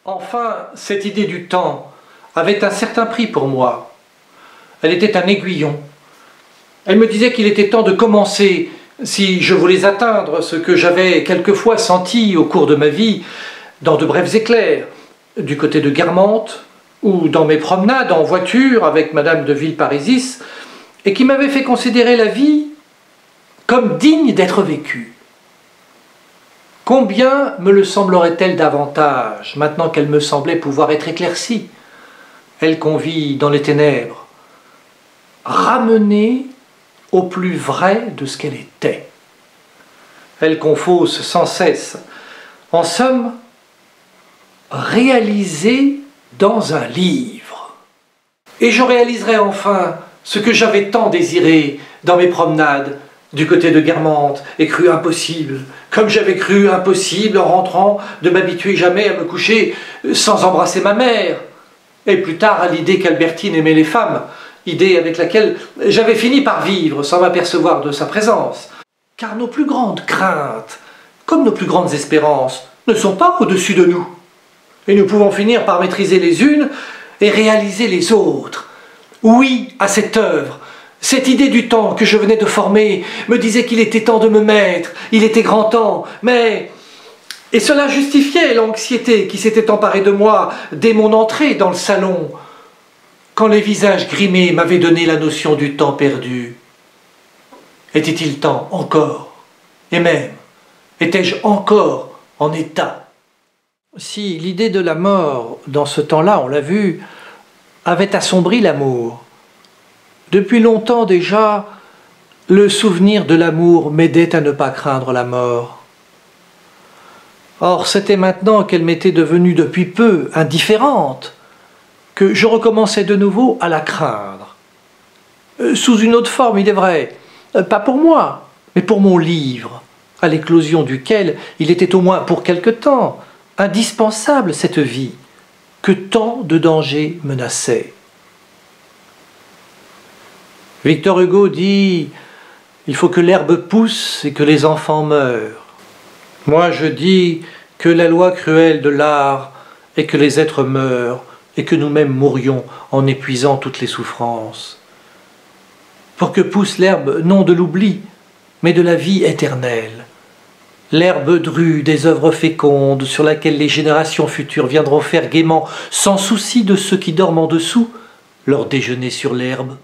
Enfin, cette idée du temps avait un certain prix pour moi. Elle était un aiguillon. Elle me disait qu'il était temps de commencer, si je voulais atteindre ce que j'avais quelquefois senti au cours de ma vie, dans de brefs éclairs, du côté de Guermantes, ou dans mes promenades en voiture avec Madame de Villeparisis, et qui m'avait fait considérer la vie comme digne d'être vécue. Combien me le semblerait-elle davantage, maintenant qu'elle me semblait pouvoir être éclaircie, elle qu'on vit dans les ténèbres, ramenée au plus vrai de ce qu'elle était, elle qu'on fausse sans cesse, en somme, réalisée dans un livre. Et je réaliserai enfin ce que j'avais tant désiré dans mes promenades, du côté de Guermantes, et cru impossible, comme j'avais cru impossible en rentrant de m'habituer jamais à me coucher sans embrasser ma mère, et plus tard à l'idée qu'Albertine aimait les femmes, idée avec laquelle j'avais fini par vivre sans m'apercevoir de sa présence. Car nos plus grandes craintes, comme nos plus grandes espérances, ne sont pas au-dessus de nous, et nous pouvons finir par maîtriser les unes et réaliser les autres. Oui à cette œuvre. Cette idée du temps que je venais de former me disait qu'il était temps de me mettre, il était grand temps, mais... Et cela justifiait l'anxiété qui s'était emparée de moi dès mon entrée dans le salon, quand les visages grimés m'avaient donné la notion du temps perdu. Était-il temps encore? Et même, étais-je encore en état? Si l'idée de la mort, dans ce temps-là, on l'a vu, avait assombri l'amour, depuis longtemps déjà, le souvenir de l'amour m'aidait à ne pas craindre la mort. Or, c'était maintenant qu'elle m'était devenue depuis peu indifférente, que je recommençais de nouveau à la craindre. Sous une autre forme, il est vrai, pas pour moi, mais pour mon livre, à l'éclosion duquel il était au moins pour quelque temps indispensable cette vie, que tant de dangers menaçaient. Victor Hugo dit « Il faut que l'herbe pousse et que les enfants meurent ». Moi je dis que la loi cruelle de l'art est que les êtres meurent et que nous-mêmes mourions en épuisant toutes les souffrances. Pour que pousse l'herbe non de l'oubli, mais de la vie éternelle. L'herbe drue des œuvres fécondes sur laquelle les générations futures viendront faire gaiement, sans souci de ceux qui dorment en dessous, leur déjeuner sur l'herbe.